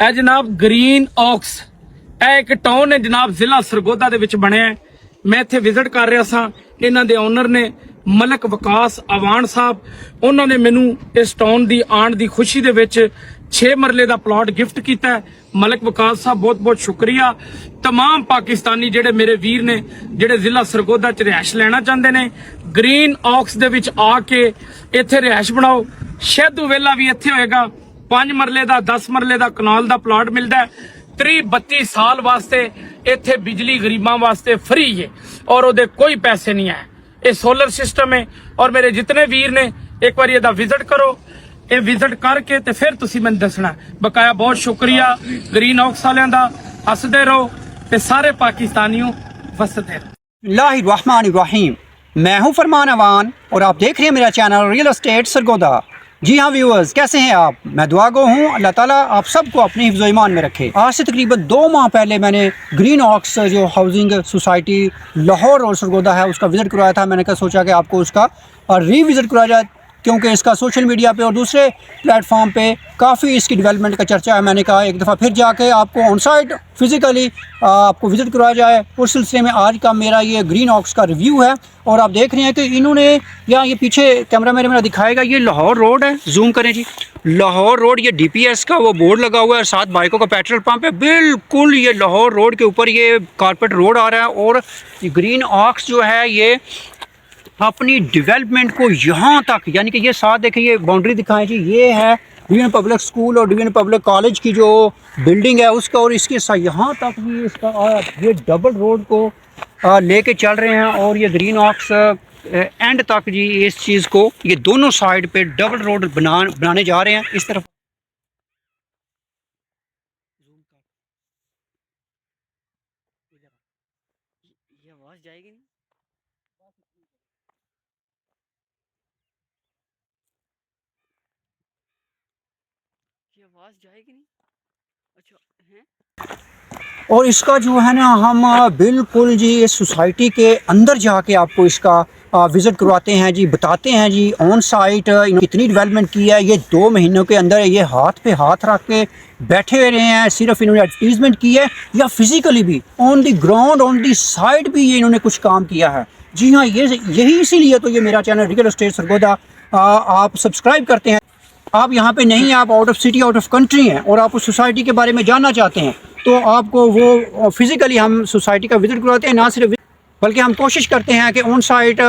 ਇਹ ਜਨਾਬ green aux, ਇਹ ਇੱਕ ਟਾਊਨ ਹੈ ਜਨਾਬ, ਜ਼ਿਲ੍ਹਾ ਸਰਗੋਦਾ ਦੇ ਵਿੱਚ ਬਣਿਆ। ਮੈਂ ਇੱਥੇ ਵਿਜ਼ਿਟ ਕਰ ਰਿਹਾ ਸਾਂ। ਇਹਨਾਂ ਦੇ ਓਨਰ ਨੇ ਮਲਕ ਵਿਕਾਸ ਆਵਾਨ ਸਾਹਿਬ, ਉਹਨਾਂ ਨੇ ਮੈਨੂੰ ਇਸ ਟਾਊਨ ਦੀ ਆਉਣ ਦੀ ਖੁਸ਼ੀ ਦੇ ਵਿੱਚ 6 ਮਰਲੇ ਦਾ ਪਲਾਟ ਗਿਫਟ ਕੀਤਾ ਹੈ। ਮਲਕ ਵਿਕਾਸ ਸਾਹਿਬ ਬਹੁਤ ਬਹੁਤ ਸ਼ੁਕਰੀਆ। तमाम ਪਾਕਿਸਤਾਨੀ ਜਿਹੜੇ ਮੇਰੇ ਵੀਰ ਨੇ, ਜਿਹੜੇ ਜ਼ਿਲ੍ਹਾ ਸਰਗੋਦਾ ਚ ਰਿਹਾਇਸ਼ ਲੈਣਾ ਚਾਹੁੰਦੇ ਨੇ, ਗ੍ਰੀਨ ਔਕਸ ਦੇ ਵਿੱਚ ਆ ਕੇ ਇੱਥੇ ਰਿਹਾਇਸ਼ ਬਣਾਓ। ਸ਼ਹਿਦੂ ਵੇਲਾ ਵੀ ਇੱਥੇ ਹੋਏਗਾ। 5 ਮਰਲੇ ਦਾ 10 ਮਰਲੇ ਦਾ ਕਨਾਲ ਦਾ ਪਲਾਟ ਮਿਲਦਾ है। 30-32 ਸਾਲ ਵਾਸਤੇ ਇੱਥੇ ਬਿਜਲੀ ਗਰੀਬਾਂ ਵਾਸਤੇ ਫ੍ਰੀ ਹੈ और ਉਹਦੇ ਕੋਈ ਪੈਸੇ ਨਹੀਂ ਹੈ। ਇਹ ਸੋਲਰ ਸਿਸਟਮ ਹੈ और ਮੇਰੇ ਜਿਤਨੇ ਵੀਰ ਨੇ ਇੱਕ ਵਾਰੀ ਇਹਦਾ ਵਿਜ਼ਿਟ ਕਰੋ। ਇਹ ਵਿਜ਼ਿਟ ਕਰਕੇ ਤੇ ਫਿਰ ਤੁਸੀਂ ਮੈਨੂੰ ਦੱਸਣਾ। ਬਕਾਇਆ ਬਹੁਤ ਸ਼ੁਕਰੀਆ ਗ੍ਰੀਨ ਔਕਸ ਵਾਲਿਆਂ ਦਾ। ਹੱਸਦੇ ਰਹੋ ਤੇ ਸਾਰੇ ਪਾਕਿस्तानियों वसते बिस्मिल्लाहिर्रहमानिर्रहीम। मैं हूं फरमान अवान और आप देख रहे हैं मेरा चैनल रियल एस्टेट सरगोदा। जी हाँ व्यूअर्स, कैसे हैं आप? मैं दुआ गो हूँ अल्लाह ताला आप सबको अपनी हिफ्ज़ ईमान में रखे। आज से तकरीबन 2 माह पहले मैंने ग्रीन ऑक्स जो हाउसिंग सोसाइटी लाहौर और सरगोदा है उसका विज़िट करवाया था। मैंने कहा सोचा कि आपको उसका रीविज़िट कराया जाए, क्योंकि इसका सोशल मीडिया पे और दूसरे प्लेटफॉर्म पे काफ़ी इसकी डेवलपमेंट का चर्चा है। मैंने कहा एक दफ़ा फिर जाके आपको ऑन साइट फिज़िकली आपको विज़िट करवाया जाए। उस सिलसिले में आज का मेरा ये ग्रीन ऑक्स का रिव्यू है। और आप देख रहे हैं कि इन्होंने यहाँ ये पीछे कैमरा मेरा दिखाएगा, ये लाहौर रोड है। जूम करें जी, लाहौर रोड, ये DPS का वो बोर्ड लगा हुआ है, साथ बाइकों का पेट्रोल पंप है। बिल्कुल ये लाहौर रोड के ऊपर ये कारपेट रोड आ रहा है। और ग्रीन ऑक्स जो है ये अपनी डेवलपमेंट को यहाँ तक, यानी कि ये साथ देखें, ये बाउंड्री दिखाएं जी, ये है डिवीजन पब्लिक स्कूल और डिवीजन पब्लिक कॉलेज की जो बिल्डिंग है उसका, और इसके साथ यहाँ तक भी इसका ये डबल रोड को लेके चल रहे हैं। और ये ग्रीन ऑक्स एंड तक जी इस चीज़ को, ये दोनों साइड पे डबल रोड बनाने जा रहे हैं। इस तरफ ये आवाज़ जाएगी नहीं, ये आवाज़ जाएगी नहीं। अच्छा है। और इसका जो है ना, हम बिल्कुल जी इस सोसाइटी के अंदर जाके आपको इसका विज़िट करवाते हैं जी, बताते हैं जी ऑन साइट इन्होंने कितनी डेवलपमेंट की है। ये 2 महीनों के अंदर ये हाथ पे हाथ रख के बैठे हुए रहे हैं। सिर्फ इन्होंने एडवर्टीजमेंट की है या फिज़िकली भी on the ground on the side भी ये इन्होंने कुछ काम किया है। जी हाँ, यही इसीलिए तो ये मेरा चैनल रियल एस्टेट सरगोदा आप सब्सक्राइब करते हैं। आप यहाँ पे नहीं, आप out of city out of country हैं और आप उस सोसाइटी के बारे में जानना चाहते हैं, तो आपको वो फिज़िकली हम सोसाइटी का विज़िट करवाते हैं। ना सिर्फ बल्कि हम कोशिश करते हैं कि ऑन साइट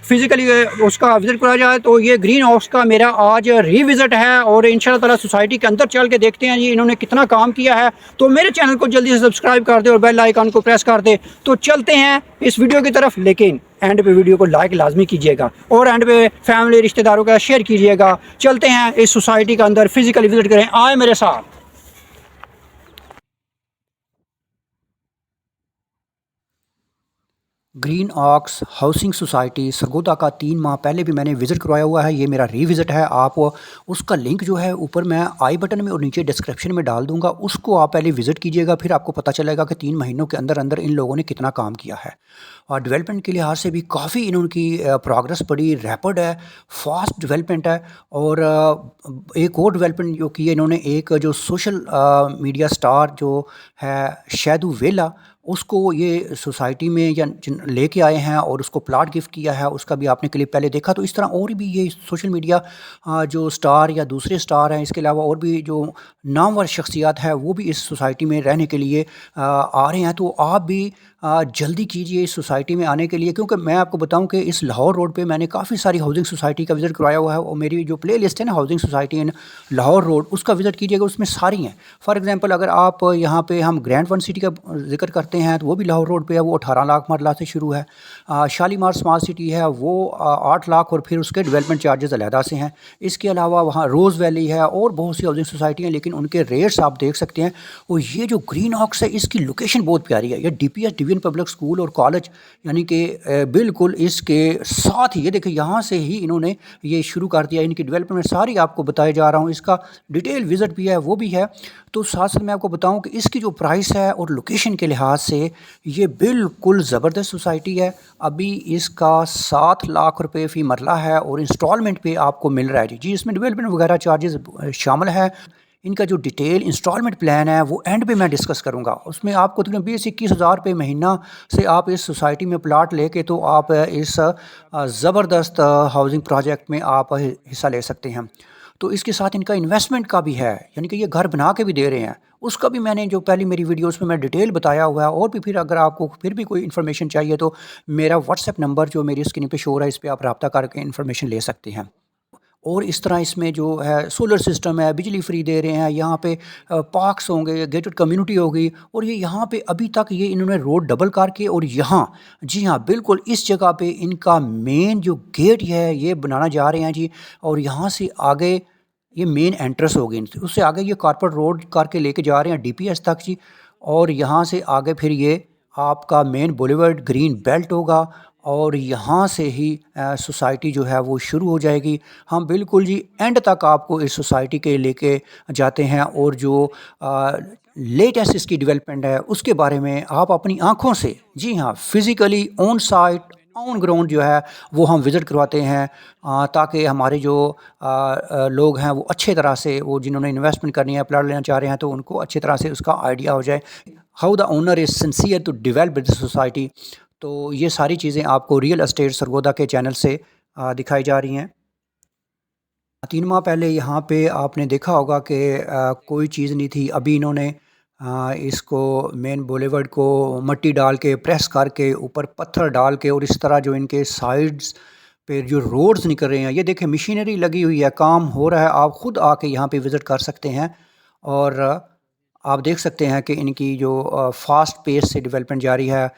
फिज़िकली उसका विज़िट कराया जाए। तो ये ग्रीन ऑक्स का मेरा आज रीविज़िट है और इंशाल्लाह ताला सोसाइटी के अंदर चल के देखते हैं जी इन्होंने कितना काम किया है। तो मेरे चैनल को जल्दी से सब्सक्राइब कर दे और बेल आइकन को प्रेस कर दे। तो चलते हैं इस वीडियो की तरफ, लेकिन एंड पे वीडियो को लाइक लाजमी कीजिएगा और एंड पे फैमिली रिश्तेदारों का शेयर कीजिएगा। चलते हैं इस सोसाइटी का अंदर फिज़िकली विज़िट करें, आए मेरे साथ। Green aux housing society Sargodha का 3 माह पहले भी मैंने विज़िट करवाया हुआ है। ये मेरा रीविज़िट है। आप उसका लिंक जो है ऊपर मैं आई बटन में और नीचे डिस्क्रिप्शन में डाल दूंगा, उसको आप पहले विज़िट कीजिएगा। फिर आपको पता चलेगा कि 3 महीनों के अंदर अंदर इन लोगों ने कितना काम किया है। और डेवलपमेंट के लिहाज से भी काफ़ी इनकी प्रोग्रेस बड़ी रैपिड है, फास्ट डेवलपमेंट है। और एक और डेवलपमेंट जो की है इन्होंने, एक जो सोशल मीडिया स्टार जो है शहदू वेला, उसको ये सोसाइटी में या लेके आए हैं और उसको प्लाट गिफ्ट किया है। उसका भी आपने क्लिप पहले देखा। तो इस तरह और भी ये सोशल मीडिया जो स्टार या दूसरे स्टार हैं, इसके अलावा और भी जो नामवर शख्सियात है वो भी इस सोसाइटी में रहने के लिए आ रहे हैं। तो आप भी जल्दी कीजिए इस सोसाइटी में आने के लिए, क्योंकि मैं आपको बताऊं कि इस लाहौर रोड पे मैंने काफ़ी सारी हाउसिंग सोसाइटी का विज़िट करवाया हुआ है। और मेरी जो प्ले लिस्ट है ना housing society in Lahore road, उसका विज़िट कीजिएगा, उसमें सारी हैं। फॉर एग्जांपल अगर आप यहाँ पे हम ग्रैंड वन सिटी का जिक्र करते हैं तो वो भी लाहौर रोड पे है, वो 18 लाख मरला से शुरू है। शालीमार स्मार्ट सिटी है वो 8 लाख और फिर उसके डेवलपमेंट चार्जेस अलहदा से हैं। इसके अलावा वहाँ रोज़ वैली है और बहुत सी हाउसिंग सोसाइटी हैं, लेकिन उनके रेट्स आप देख सकते हैं। और ये जो ग्रीन ऑक्स है इसकी लोकेशन बहुत प्यारी है। ये DPS डिवीजन पब्लिक स्कूल और कॉलेज, यानी कि बिल्कुल इसके साथ ही ये देखिए यहाँ से ही इन्होंने ये शुरू कर दिया। इनकी डेवलपमेंट सारी आपको बताए जा रहा हूँ, इसका डिटेल विज़िट भी है वो भी है। तो साथ साथ मैं आपको बताऊँ कि इसकी जो प्राइस है और लोकेशन के लिहाज से ये बिल्कुल ज़बरदस्त सोसाइटी है। अभी इसका 7 लाख रुपए फ़ी मरला है और इंस्टॉलमेंट पे आपको मिल रहा है जी। इसमें डेवलपमेंट वगैरह चार्जेस शामिल है। इनका जो डिटेल इंस्टॉलमेंट प्लान है वो एंड पे मैं डिस्कस करूँगा। उसमें आपको तकरीबन 20-21 हज़ार रुपये महीना से आप इस सोसाइटी में प्लाट लेके तो आप इस ज़बरदस्त हाउसिंग प्रोजेक्ट में आप हिस्सा ले सकते हैं। तो इसके साथ इनका इन्वेस्टमेंट का भी है, यानी कि ये घर बना के भी दे रहे हैं, उसका भी मैंने जो पहली मेरी वीडियोस में मैं डिटेल बताया हुआ है। और भी फिर अगर आपको फिर भी कोई इन्फॉर्मेशन चाहिए तो मेरा व्हाट्सएप नंबर जो मेरी स्क्रीन पे शो हो रहा है, इस पे आप रब्ता करके इन्फॉर्मेशन ले सकते हैं। और इस तरह इसमें जो है सोलर सिस्टम है, बिजली फ्री दे रहे हैं, यहाँ पे पार्क्स होंगे, गेटेड कम्युनिटी होगी। और ये यहाँ पे अभी तक ये इन्होंने रोड डबल करके और यहाँ, जी हाँ बिल्कुल इस जगह पे इनका मेन जो गेट है ये बनाना जा रहे हैं जी। और यहाँ से आगे ये मेन एंट्रेंस होगी, उससे आगे ये कारपेट रोड करके लेके जा रहे हैं डीपीएस तक जी। और यहाँ से आगे फिर ये आपका मेन बुलेवर्ड ग्रीन बेल्ट होगा और यहाँ से ही सोसाइटी जो है वो शुरू हो जाएगी। हम बिल्कुल जी एंड तक आपको इस सोसाइटी के लेके जाते हैं और जो लेटेस्ट इसकी डेवलपमेंट है उसके बारे में आप अपनी आँखों से, जी हाँ physically on site on ground जो है वो हम विज़िट करवाते हैं, ताकि हमारे जो लोग हैं वो अच्छे तरह से, वो जिन्होंने इन्वेस्टमेंट करनी है, प्लाट लेना चाह रहे हैं, तो उनको अच्छी तरह से उसका आइडिया हो जाए। How the owner is sincere to develop the society. तो ये सारी चीज़ें आपको रियल एस्टेट सरगोदा के चैनल से दिखाई जा रही हैं। 3 माह पहले यहाँ पे आपने देखा होगा कि कोई चीज़ नहीं थी। अभी इन्होंने इसको मेन बुलेवर्ड को मट्टी डाल के प्रेस करके ऊपर पत्थर डाल के और इस तरह जो इनके साइड्स पे जो रोड्स निकल रहे हैं, ये देखें मशीनरी लगी हुई है, काम हो रहा है। आप ख़ुद आके यहाँ पे विज़िट कर सकते हैं और आप देख सकते हैं कि इनकी जो फास्ट पेस से डेवलपमेंट जारी है।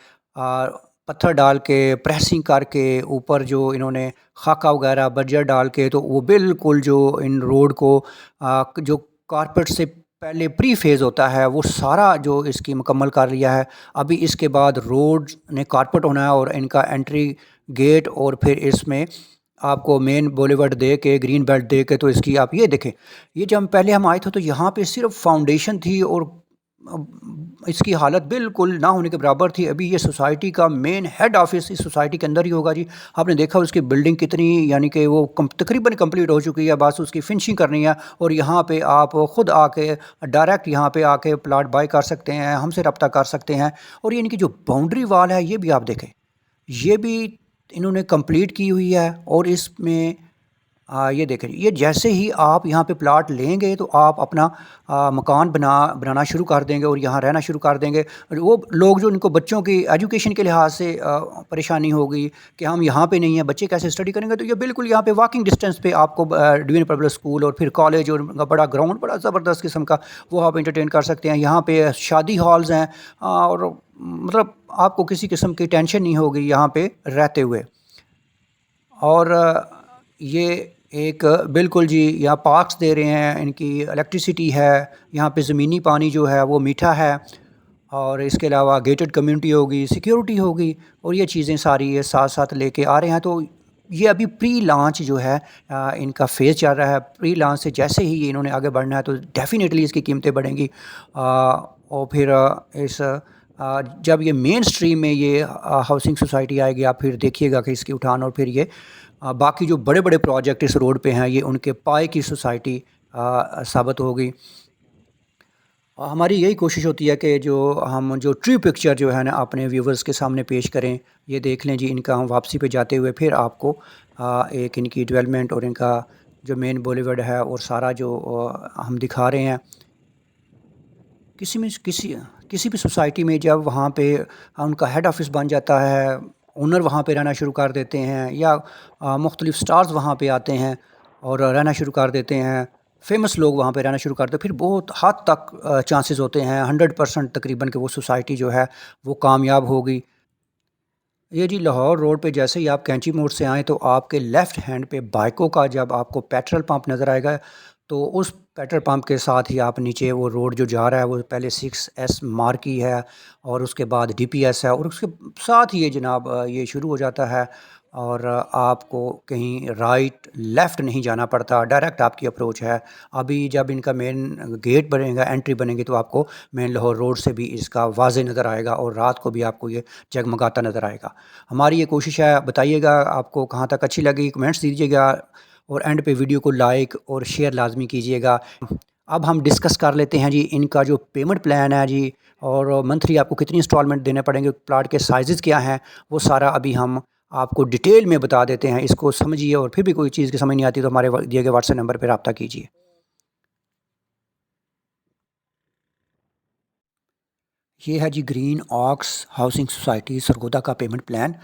पत्थर डाल के प्रेसिंग करके ऊपर जो इन्होंने खाका वगैरह बर्जर डाल के, तो वो बिल्कुल जो इन रोड को जो कारपेट से पहले प्री फेज़ होता है वो सारा जो इसकी मुकम्मल कर लिया है। अभी इसके बाद रोड ने कारपेट होना है और इनका एंट्री गेट और फिर इसमें आपको मेन बुलेवर्ड दे के ग्रीन बेल्ट दे के, तो इसकी आप ये देखें, ये जब पहले हम आए थे तो यहाँ पे सिर्फ फाउंडेशन थी और इसकी हालत बिल्कुल ना होने के बराबर थी। अभी ये सोसाइटी का मेन हेड ऑफिस इस सोसाइटी के अंदर ही होगा जी। आपने देखा उसकी बिल्डिंग कितनी, यानी कि वो तकरीबन कंप्लीट हो चुकी है, बस उसकी फिनिशिंग करनी है। और यहाँ पे आप ख़ुद आके डायरेक्ट यहाँ पे आके प्लाट बाय कर सकते हैं, हमसे रब्ता कर सकते हैं। और ये इनकी जो बाउंड्री वाल है ये भी आप देखें, ये भी इन्होंने कंप्लीट की हुई है। और इसमें ये देखें, ये जैसे ही आप यहाँ पे प्लाट लेंगे तो आप अपना मकान बनाना शुरू कर देंगे और यहाँ रहना शुरू कर देंगे। वो लोग जो इनको बच्चों की एजुकेशन के लिहाज से परेशानी होगी कि हम यहाँ पे नहीं हैं, बच्चे कैसे स्टडी करेंगे, तो ये बिल्कुल यहाँ पे वॉकिंग डिस्टेंस पे आपको डिवीजन पब्लिक स्कूल और फिर कॉलेज और उनका बड़ा ग्राउंड, बड़ा ज़बरदस्त किस्म का, वो आप इंटरटेन कर सकते हैं। यहाँ पे शादी हॉल्स हैं और मतलब आपको किसी किस्म की टेंशन नहीं होगी यहाँ पे रहते हुए। और ये एक बिल्कुल जी यहाँ पार्क्स दे रहे हैं, इनकी इलेक्ट्रिसिटी है, यहाँ पे ज़मीनी पानी जो है वो मीठा है। और इसके अलावा गेटेड कम्युनिटी होगी, सिक्योरिटी होगी, और ये चीज़ें सारी ये साथ साथ लेके आ रहे हैं। तो ये अभी प्री लॉन्च जो है इनका फेज़ चल रहा है। प्री लॉन्च से जैसे ही ये इन्होंने आगे बढ़ना है तो डेफ़िनेटली इसकी कीमतें बढ़ेंगी। और फिर जब ये मेन स्ट्रीम में ये हाउसिंग सोसाइटी आएगी, आप फिर देखिएगा कि इसकी उठान और फिर ये बाकी जो बड़े बड़े प्रोजेक्ट इस रोड पे हैं ये उनके पाए की सोसाइटी साबित होगी। हमारी यही कोशिश होती है कि हम जो ट्रू पिक्चर जो है ना अपने व्यूवर्स के सामने पेश करें। ये देख लें जी, इनका हम वापसी पे जाते हुए फिर आपको एक इनकी डेवलपमेंट और इनका जो मेन बुलेवर्ड है और सारा जो हम दिखा रहे हैं। किसी भी सोसाइटी में जब वहाँ पे उनका हेड ऑफिस बन जाता है, ओनर वहाँ पे रहना शुरू कर देते हैं या मुख्तलिफ स्टार्स वहाँ पे आते हैं और रहना शुरू कर देते हैं, फेमस लोग वहाँ पे रहना शुरू करते हैं, फिर बहुत हद तक चांसेस होते हैं 100% तकरीबन कि वो सोसाइटी जो है वो कामयाब होगी। ये जी लाहौर रोड पे जैसे ही आप कैंची मोड़ से आएँ तो आपके लेफ़्ट हैंड पे बाइकों का जब आपको पेट्रोल पंप नज़र आएगा, तो उस पेट्रोल पंप के साथ ही आप नीचे वो रोड जो जा रहा है वो पहले 6S मार्की है और उसके बाद DPS है और उसके साथ ही ये जनाब ये शुरू हो जाता है। और आपको कहीं राइट लेफ़्ट नहीं जाना पड़ता, डायरेक्ट आपकी अप्रोच है। अभी जब इनका मेन गेट बनेगा, एंट्री बनेगी, तो आपको मेन लाहौर रोड से भी इसका वाज़े नज़र आएगा और रात को भी आपको ये जगमगाता नज़र आएगा। हमारी ये कोशिश है, बताइएगा आपको कहाँ तक अच्छी लगी, कमेंट्स दीजिएगा और एंड पे वीडियो को लाइक और शेयर लाजमी कीजिएगा। अब हम डिस्कस कर लेते हैं जी इनका जो पेमेंट प्लान है जी, और मंथली आपको कितनी इंस्टॉलमेंट देने पड़ेंगे, प्लाट के साइज़ क्या हैं, वो सारा अभी हम आपको डिटेल में बता देते हैं। इसको समझिए, और फिर भी कोई चीज़ की समझ नहीं आती तो हमारे दिए गए व्हाट्सएप नंबर पर रब्ता कीजिए। ये है जी green aux housing society Sargodha का पेमेंट प्लान,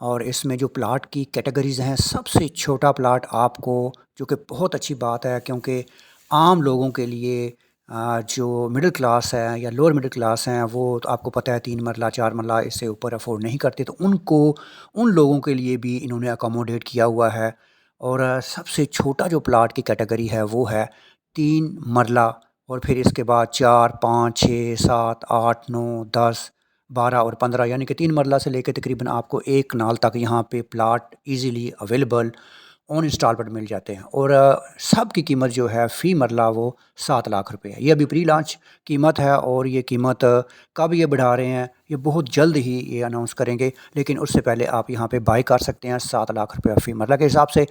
और इसमें जो प्लाट की कैटेगरीज़ हैं, सबसे छोटा प्लाट आपको, जो कि बहुत अच्छी बात है क्योंकि आम लोगों के लिए जो मिडिल क्लास है या लोअर मिडिल क्लास हैं, वो तो आपको पता है 3 मरला 4 मरला इससे ऊपर अफोर्ड नहीं करते, तो उनको, उन लोगों के लिए भी इन्होंने अकोमोडेट किया हुआ है। और सबसे छोटा जो प्लाट की कैटेगरी है वो है 3 मरला, और फिर इसके बाद 4, 5, 6, 7, 8, 9, 10, 12 और 15, यानी कि 3 मरला से लेकर तकरीबन आपको 1 नाल तक यहाँ पे plot easily available on instalment मिल जाते हैं। और सब की कीमत जो है फ़ी मरला वो 7 लाख रुपए है। ये अभी प्री लॉन्च कीमत है, और ये कीमत कब ये बढ़ा रहे हैं, ये बहुत जल्द ही ये अनाउंस करेंगे, लेकिन उससे पहले आप यहाँ पे बाई कर सकते हैं 7 लाख रुपये फ़ी मरला के हिसाब से।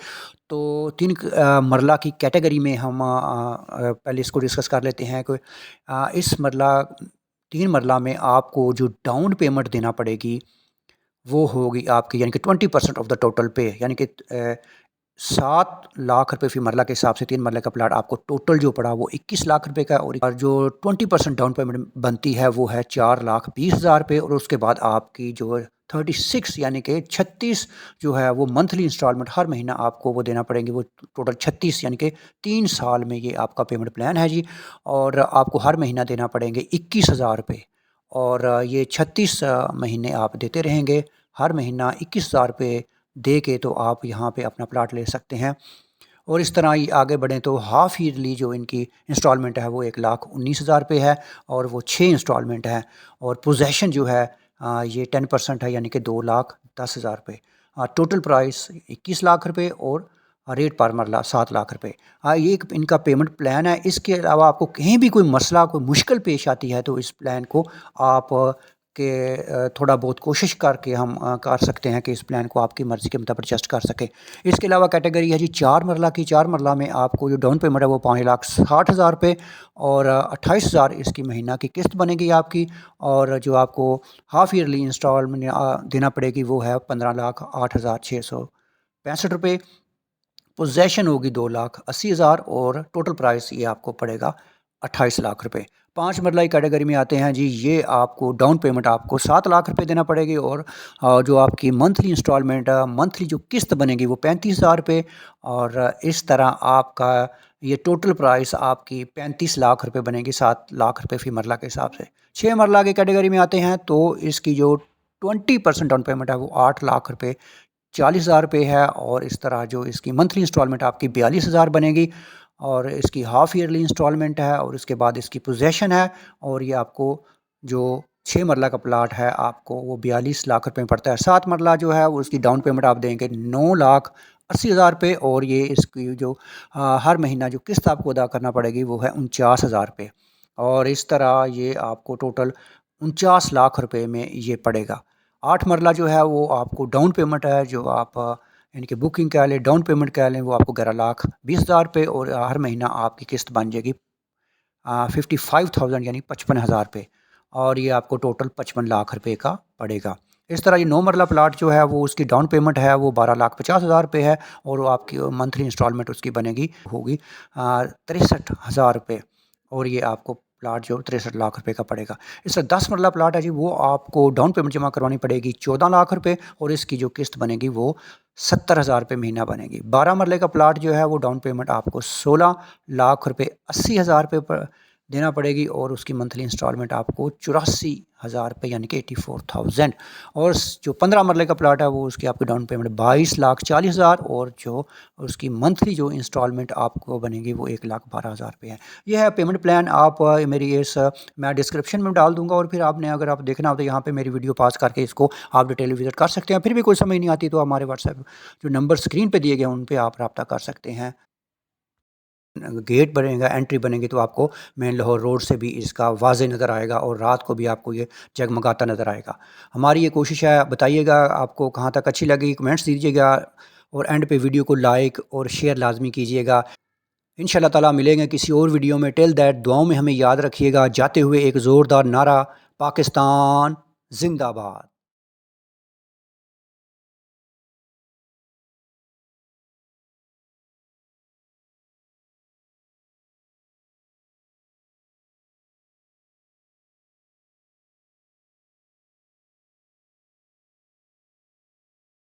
तो 3 मरला की कैटेगरी में हम पहले इसको डिस्कस कर लेते हैं कि इस मरला 3 मरला में आपको जो डाउन पेमेंट देना पड़ेगी वो होगी आपकी, यानी कि 20% ऑफ द टोटल पे, यानी कि 7 लाख रुपए फ़ी मरला के हिसाब से 3 मरले का प्लाट आपको टोटल जो पड़ा वो 21 लाख रुपए का है। और जो 20% डाउन पेमेंट बनती है वो है 4,20,000 रुपये, और उसके बाद आपकी जो 36 यानी कि 36 जो है वो मंथली इंस्टॉलमेंट हर महीना आपको वो देना पड़ेंगे, वो टोटल 36 यानी कि 3 साल में ये आपका पेमेंट प्लान है जी। और आपको हर महीना देना पड़ेंगे 21,000 रुपये, और ये 36 महीने आप देते रहेंगे, हर महीना 21,000 रुपये दे के तो आप यहाँ पे अपना प्लाट ले सकते हैं। और इस तरह ही आगे बढ़ें तो हाफ़ ईयरली जो इनकी इंस्टॉलमेंट है वो 1,19,000 रुपये है, और वो 6 इंस्टॉलमेंट है। और पोजेसन जो है ये 10% है, यानी कि 2,10,000 रुपये। टोटल प्राइस 21 लाख रुपये, और रेट पर मरला 7 लाख रुपये। ये एक इनका पेमेंट प्लान है। इसके अलावा आपको कहीं भी कोई मसला, कोई मुश्किल पेश आती है तो इस प्लान को आप थोड़ा बहुत कोशिश करके हम कर सकते हैं कि इस प्लान को आपकी मर्ज़ी के मुताबिक एडजस्ट कर सकें। इसके अलावा कैटेगरी है जी 4 मरला की। 4 मरला में आपको जो डाउन पेमेंट है वो 5,60,000 रुपये, और 28,000 इसकी महीना की किस्त बनेगी आपकी। और जो आपको हाफ़ ईयरली इंस्टॉलमेंट देना पड़ेगी वो है 15,08,665 रुपये। पोजेसन होगी 2,80,000, और टोटल प्राइस ये आपको पड़ेगा 28 लाख रुपए। 5 मरला की कैटेगरी में आते हैं जी, ये आपको डाउन पेमेंट आपको 7 लाख रुपए देना पड़ेगी, और जो आपकी मंथली इंस्टॉलमेंट मंथली जो किस्त बनेगी वो 35,000 रुपये। और इस तरह आपका ये टोटल प्राइस आपकी 35 लाख रुपए बनेगी, 7 लाख रुपए फ़ी मरला के हिसाब से। 6 मरला की कैटेगरी में आते हैं तो इसकी जो 20% डाउन पेमेंट है वो 8 लाख रुपये 40,000 रुपये है, और इस तरह जो इसकी मंथली इंस्टॉलमेंट आपकी 42,000 बनेगी, और इसकी हाफ़ ईयरली इंस्टॉलमेंट है, और उसके बाद इसकी पोजेसन है। और ये आपको जो 6 मरला का प्लाट है आपको वो 42 लाख रुपये में पड़ता है। 7 मरला जो है वो उसकी डाउन पेमेंट आप देंगे 9,80,000 रुपये, और ये इसकी जो हर महीना जो किस्त आपको अदा करना पड़ेगी वो है 49,000 रुपये। और इस तरह ये आपको टोटल 49 लाख रुपये में ये पड़ेगा। 8 मरला जो है वो आपको डाउन पेमेंट है, जो आप इनकी बुकिंग कह लें, डाउन पेमेंट कह लें, वो आपको 11,20,000 रुपये, और हर महीना आपकी किस्त बन जाएगी 55,000 यानी 55,000 रुपये, और ये आपको टोटल 55 लाख रुपये का पड़ेगा। इस तरह ये 9 मरला प्लाट जो है वो उसकी डाउन पेमेंट है वो 12,50,000 रुपये है, और वो आपकी मंथली इंस्टॉलमेंट उसकी बनेगी होगी 63,000 रुपये, और ये आपको प्लाट जो 63 लाख रुपए का पड़ेगा। इस तरह 10 मरला प्लाट है जी, वो आपको डाउन पेमेंट जमा करवानी पड़ेगी 14 लाख रुपए, और इसकी जो किस्त बनेगी वो 70,000 रुपये महीना बनेगी। 12 मरले का प्लाट जो है वो डाउन पेमेंट आपको 16 लाख रुपये 80,000 रुपये पर देना पड़ेगी, और उसकी मंथली इंस्टॉलमेंट आपको 84,000 रुपये यानी कि 84,000। और जो 15 मरले का प्लाट है वो उसकी आपकी डाउन पेमेंट 22,40,000, और जो उसकी मंथली जो इंस्टॉलमेंट आपको बनेगी वो 1,12,000 रुपये है। ये है पेमेंट प्लान। आप मेरी इस मैं डिस्क्रिप्शन में डाल दूंगा, और फिर आपने अगर आप देखना हो तो यहाँ पे मेरी वीडियो पास करके इसको आप डिटेल विजिट कर सकते हैं। फिर भी कोई समझ नहीं आती तो हमारे व्हाट्सएप जो नंबर स्क्रीन पे दिए गए हैं उन पे आप रब्ता कर सकते हैं। गेट बनेगा, एंट्री बनेगी तो आपको मेन लाहौर रोड से भी इसका वाज़े नज़र आएगा, और रात को भी आपको ये जगमगाता नज़र आएगा। हमारी ये कोशिश है, बताइएगा आपको कहाँ तक अच्छी लगी, कमेंट्स दीजिएगा, और एंड पे वीडियो को लाइक और शेयर लाजमी कीजिएगा। इंशाल्लाह ताला मिलेंगे किसी और वीडियो में। टिल दैट दुआओं में हमें याद रखिएगा। जाते हुए एक ज़ोरदार नारा, पाकिस्तान जिंदाबाद।